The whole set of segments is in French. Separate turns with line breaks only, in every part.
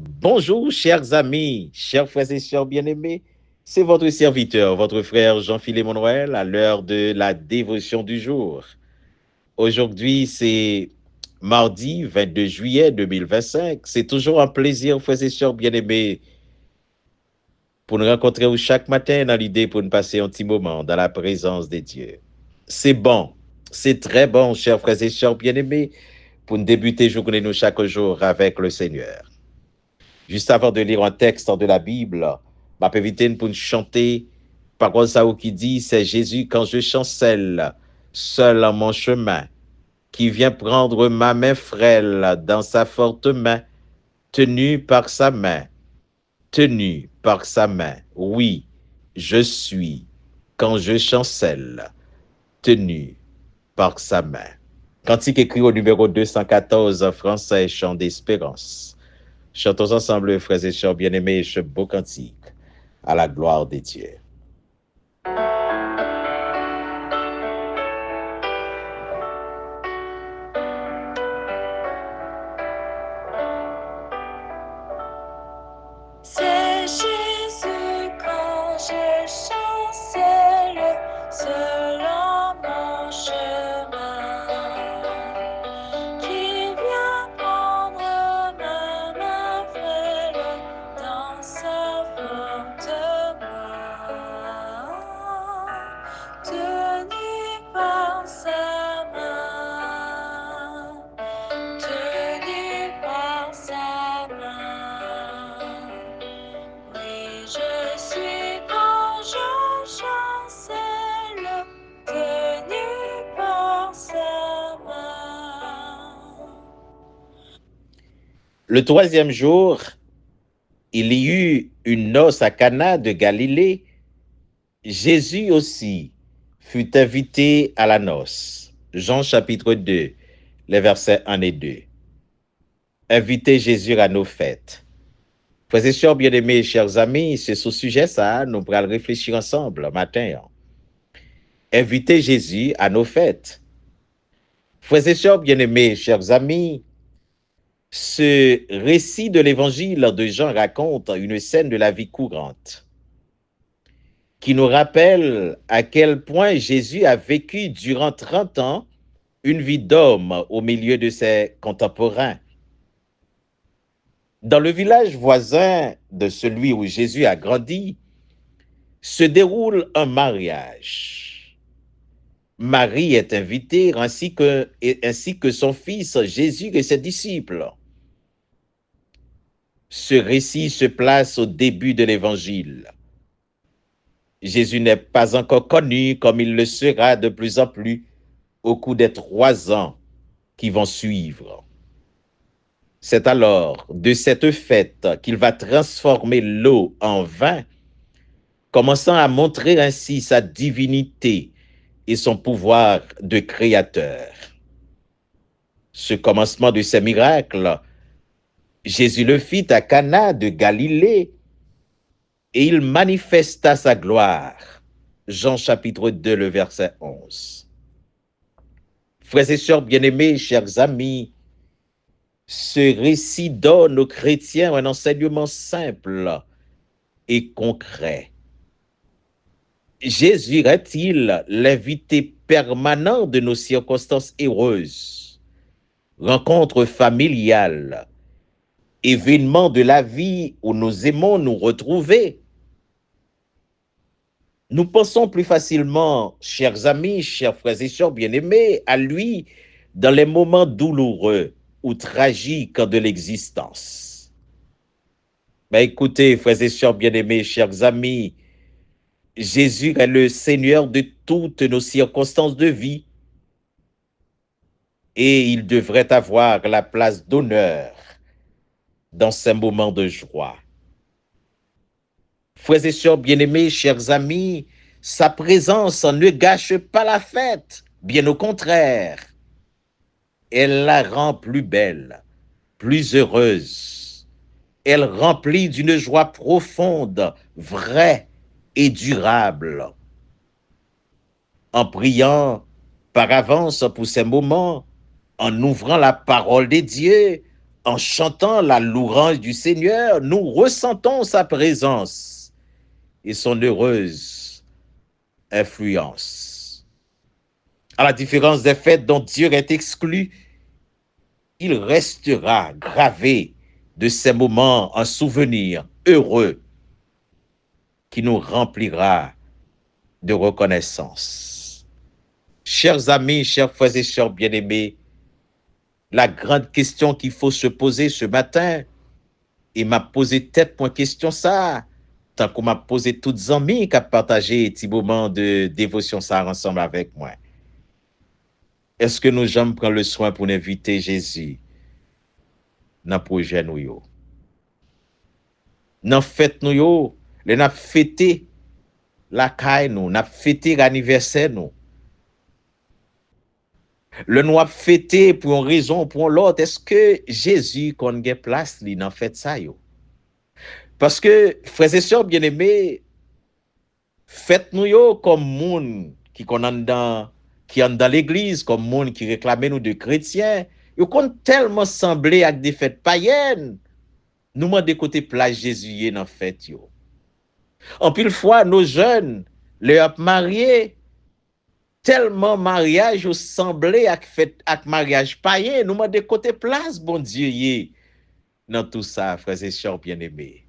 Bonjour, chers amis, chers frères et sœurs bien-aimés. C'est votre serviteur, votre frère Jean-Philippe Noël, à l'heure de la dévotion du jour. Aujourd'hui, c'est mardi 22 juillet 2025. C'est toujours un plaisir, frères et sœurs bien-aimés, pour nous rencontrer chaque matin dans l'idée pour nous passer un petit moment dans la présence de Dieu. C'est bon, c'est très bon, chers frères et sœurs bien-aimés, pour nous débuter journée nous chaque jour avec le Seigneur. Juste avant de lire un texte de la Bible, ma éviter pour nous chanter parole ça qui dit c'est Jésus quand je chancelle seul en mon chemin qui vient prendre ma main frêle dans sa forte main tenue par sa main tenue par sa main oui je suis quand je chancelle tenu par sa main. Cantique écrit au numéro 214 français chant d'espérance. Chantons ensemble, frères et sœurs bien-aimés, ce beau cantique à la gloire de Dieu.
C'est Jésus quand je chancelle selon mon chemin, qui vient prendre ma main frêle dans sa forte main, tenue par sa main, tenue par sa main. Oui, je suis quand je chancelle, tenu par sa main.
Le troisième jour, il y eut une noce à Cana de Galilée. Jésus aussi fut invité à la noce. Jean chapitre 2, les versets 1 et 2. Inviter Jésus à nos fêtes. Frères et sœurs bien-aimés, chers amis, c'est ce sujet ça, nous pourrons réfléchir ensemble matin. Inviter Jésus à nos fêtes. Frères et sœurs bien-aimés, chers amis, ce récit de l'évangile de Jean raconte une scène de la vie courante qui nous rappelle à quel point Jésus a vécu durant 30 ans une vie d'homme au milieu de ses contemporains. Dans le village voisin de celui où Jésus a grandi, se déroule un mariage. Marie est invitée ainsi que son fils Jésus et ses disciples. Ce récit se place au début de l'évangile. Jésus n'est pas encore connu comme il le sera de plus en plus au cours des 3 ans qui vont suivre. C'est alors de cette fête qu'il va transformer l'eau en vin, commençant à montrer ainsi sa divinité et son pouvoir de créateur. Ce commencement de ces miracles, Jésus le fit à Cana de Galilée et il manifesta sa gloire. Jean chapitre 2, le verset 11. Frères et sœurs bien-aimés, chers amis, ce récit donne aux chrétiens un enseignement simple et concret. Jésus est-il l'invité permanent de nos circonstances heureuses, rencontres familiales, événements de la vie où nous aimons nous retrouver? Nous pensons plus facilement, chers amis, chers frères et sœurs bien-aimés, à lui dans les moments douloureux ou tragiques de l'existence. Mais écoutez, frères et sœurs bien-aimés, chers amis, Jésus est le Seigneur de toutes nos circonstances de vie et il devrait avoir la place d'honneur dans ces moments de joie. Frères et sœurs bien-aimés, chers amis, sa présence ne gâche pas la fête, bien au contraire. Elle la rend plus belle, plus heureuse. Elle remplit d'une joie profonde, vraie et durable. En priant par avance pour ces moments, en ouvrant la parole de Dieu, en chantant la louange du Seigneur, nous ressentons sa présence et son heureuse influence. À la différence des fêtes dont Dieu est exclu, il restera gravé de ces moments un souvenir heureux qui nous remplira de reconnaissance. Chers amis, chers frères et sœurs bien-aimés, la grande question qu'il faut se poser ce matin, et m'a posé tête pour une question ça, tant qu'on m'a posé toutes amis qui a partagé petit moment de dévotion ça ensemble avec moi. Est-ce que nous jamais prendre le soin pour inviter Jésus dans le projet nous yo? Dans fête nous yo, les n'a fêté la caille nous, n'a fêté l'anniversaire nous. Le nous a fêté pour une raison ou pour l'autre, est-ce que Jésus qu'on a place li dans fête ça yo? Parce que frères et sœurs bien-aimés, faites nous yo comme monde qui est dans l'église, comme monde qui réclame nous de chrétiens, yo kon tellement semblé avec des fêtes païennes. Nous m'en de côté place Jésus dans fête yo. En pile fois nos jeunes les ont mariés tellement mariage yo semblé avec fête avec mariage païen, nous m'en de côté place bon Dieu yé dans tout ça frères et sœurs bien-aimés.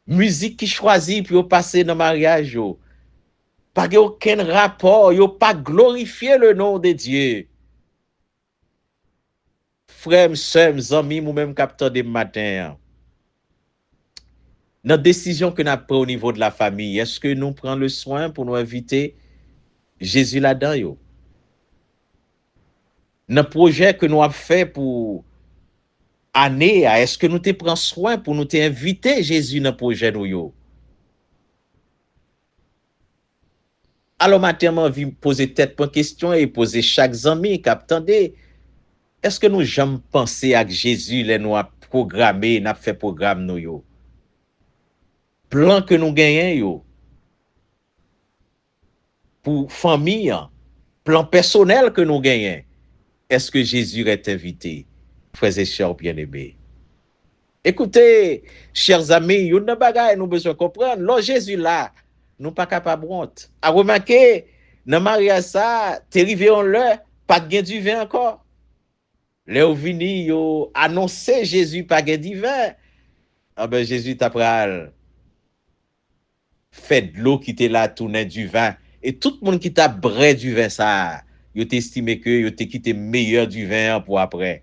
Musique qui choisit pour passer dans mariage yo. Pas aucun rapport, yo pas glorifié le nom de Dieu. Frères, sœurs, amis, ou même capteur des matins. Notre décision que nous avons prise au niveau de la famille, est-ce que nous prenons le soin pour nous inviter Jésus là-dedans yo? Notre projet que nous avons fait pour année, est-ce que nous te prenons soin pour nous te inviter Jésus dans le projet nous yo? Alors, maintenant, je vais poser tête pour question et poser chaque ami qui attendait. Est-ce que nous jamais pensé à Jésus, les nous a programmé, n'a fait programme nous yo? Plan que nous gagnons yo pour famille, plan personnel que nous gagnons. Est-ce que Jésus est invité, frères et sœurs bien-aimés? Écoutez, chers amis, il y a une bagaille nous besoin comprendre. Là, Jésus là, nous pas capable de honte. À remarquer, dans mariage ça, t'es arrivé en l'heure, pas de gain du vin encore. Là, vini, yo annoncé Jésus pas gain du vin. Ah ben, Jésus t'a pral fait de l'eau qui était là, tourner du vin. Et tout le monde qui t'a bré du vin ça, yo t'estimé que yo t'es quitté meilleur du vin pour après.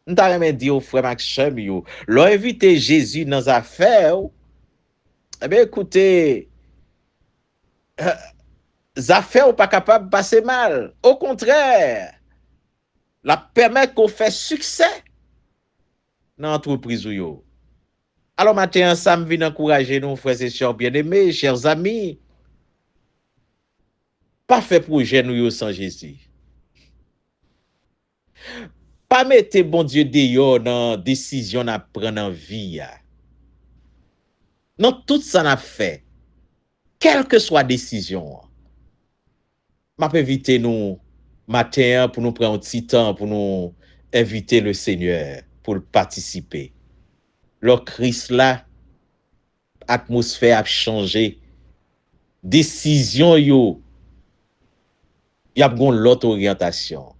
Nous t'a même dit au frère Maxime, yo, l'ont invité Jésus dans les affaires. Eh bien, écoutez, les affaires sont pas capables de passer mal. Au contraire, la permettre qu'on fait succès dans l'entreprise. Alors, maintenant, ça me vient encourager nos frères et sœurs bien-aimés, chers amis. Pas fait projet nous sans Jésus. Pas mettre bon Dieu dehors dans la décision à prendre en vie. Non, tout ça n'a fait. Quelle que soit la décision. Je vais inviter nous matin pour nous prendre un petit temps pour nous inviter le Seigneur pour participer. Le Christ là, atmosphère a changé. Décision yo, y a l'autre orientation.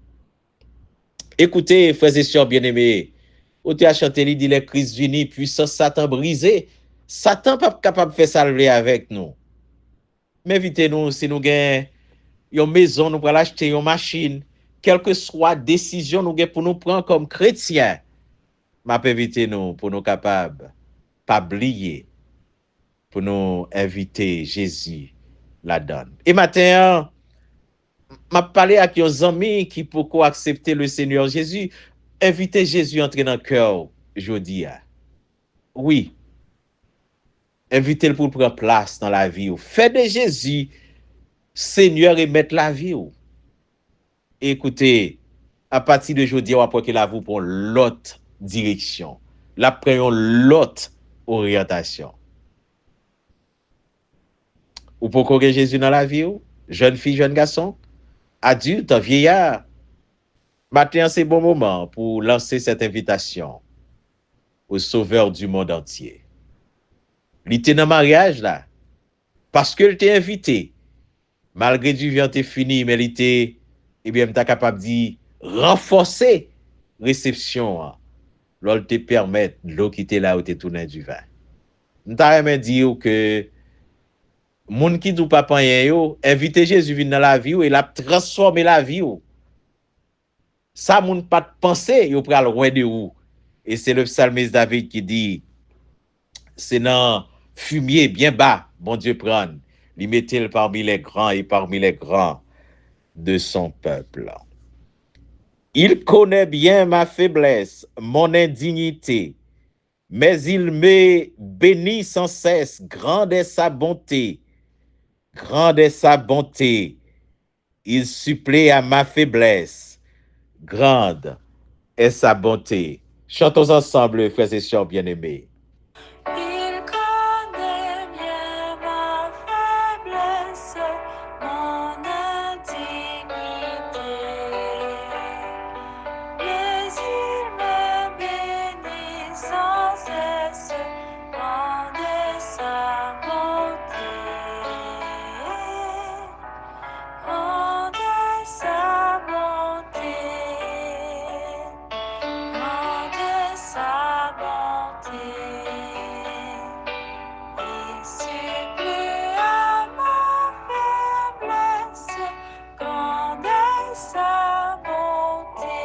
Écoutez, frères et sœurs bien-aimés, au te a chanté, il dit le Christ vini, puissance Satan brisé. Satan pas capable de faire salver avec nous. Mais invitez-nous, si nous gagnons une maison, nous allons acheter une machine, quelle que soit la décision nous pour nous prendre comme chrétiens, m'a invité nous pour nous capables, pas oublier, pour nous inviter Jésus là-dedans. Et maintenant, m'a parlé à des amis qui pourquoi accepter le Seigneur Jésus, inviter Jésus à entrer dans le cœur, je dis. Oui, invitez-le pour prendre place dans la vie. Faites de Jésus Seigneur et mettre la vie. Écoutez, à partir de aujourd'hui, on va prendre la vie pour l'autre direction. La prenons l'autre orientation. Ou pour que Jésus dans la vie, jeune fille, jeune garçon, adulte, vieillard. Maintenant, c'est bon moment pour lancer cette invitation au Sauveur du monde entier. Il était dans le mariage là, parce que t'es invité. Malgré du vient t'es fini, mais il était, eh bien, t'es capable de renforcer réception, hein, lors te permettre l'eau qui était là où t'es tourné du vin. M'ta même dire que moun qui dou pas rien yo, inviter Jésus vient dans la vie ou il a transformé la vie ou. Ça moun pas penser, yo pral loin de ou. Et c'est le psalmiste David qui dit c'est dans fumier bien bas, bon Dieu prend. Il mettait parmi les grands et parmi les grands de son peuple. Il connaît bien ma faiblesse, mon indignité, mais il me bénit sans cesse. Grande est sa bonté, grande est sa bonté. Il supplée à ma faiblesse, grande est sa bonté. Chantons ensemble, frères et sœurs bien-aimés.
Il connaît bien ma faiblesse, mon indignité. Mais il me bénit sans cesse, grande est sa bonté. Grande est sa bonté. Grande est sa bonté. Il supplée à ma faiblesse, grande est sa bonté.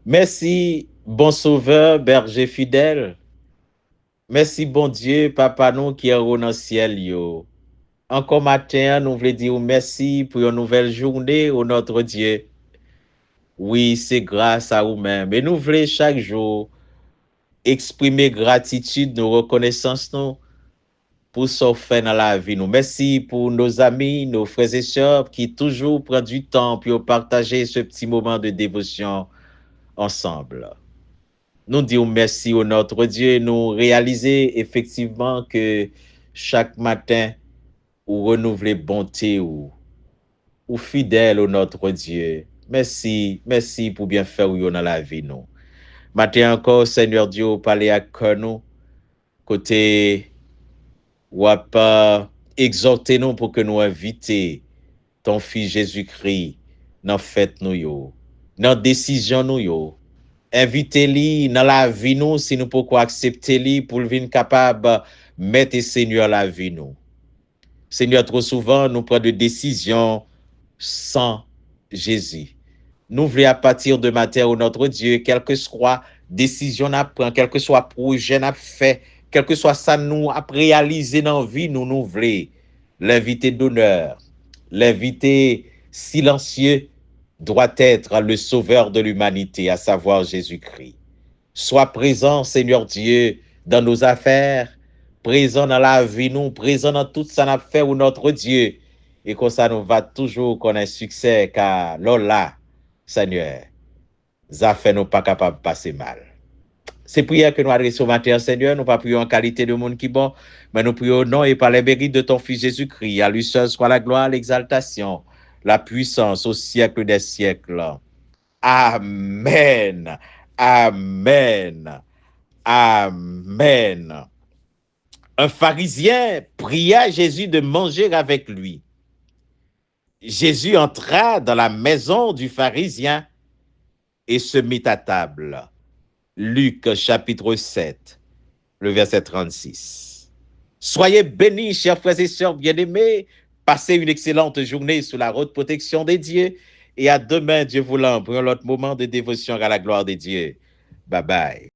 Merci, bon sauveur, berger fidèle. Merci, bon Dieu, papa nous qui est au dans le ciel. Yo. Encore matin, nous voulons dire merci pour une nouvelle journée, au notre Dieu. Oui, c'est grâce à vous-même. Et nous voulons chaque jour exprimer gratitude, nos reconnaissances nous, pour ce qu'on fait dans la vie. Nous. Merci pour nos amis, nos frères et sœurs qui toujours prennent du temps pour partager ce petit moment de dévotion ensemble. Nous disons merci au notre Dieu. Nous réaliser effectivement que chaque matin, ou renouveler bonté ou fidèle au notre Dieu. Merci, merci pour bien faire dans la vie nous. Matin encore, Seigneur Dieu, parler à nous, côté ou pas exhorter nous pour que nous inviter ton fils Jésus-Christ dans fête nous yo, dans décision nous yo. Invitez-lui dans la vie nous si nous pouvons accepter lui pour venir capable mettre Seigneur la vie nous. Seigneur, trop souvent, nous prenons des décisions sans Jésus. Nous voulons à partir de matin où notre Dieu, quelle que soit décision nous prend, quel que soit projet nous fait, quel que soit ça nous a réalisé dans la vie, nous voulons l'invité d'honneur, l'invité silencieux doit être le sauveur de l'humanité, à savoir Jésus-Christ. Sois présent, Seigneur Dieu, dans nos affaires, présent dans la vie, nous, présent dans tout ça nous fait où notre Dieu. Et comme ça, nous va toujours connaître succès, car là, Seigneur, ça fait nous pas capable de passer mal. C'est prière que nous adressons au matin, Seigneur. Nous pas prions en qualité de monde qui bon, mais nous prions au nom et par les mérites de ton Fils Jésus-Christ. À lui seul soit la gloire, l'exaltation, la puissance au siècle des siècles. Amen. Amen. Amen. Un pharisien pria Jésus de manger avec lui. Jésus entra dans la maison du pharisien et se mit à table. Luc chapitre 7, le verset 36. Soyez bénis, chers frères et sœurs bien-aimés. Passez une excellente journée sous la haute protection des dieux. Et à demain, Dieu voulant, pour un autre moment de dévotion à la gloire des dieux. Bye bye.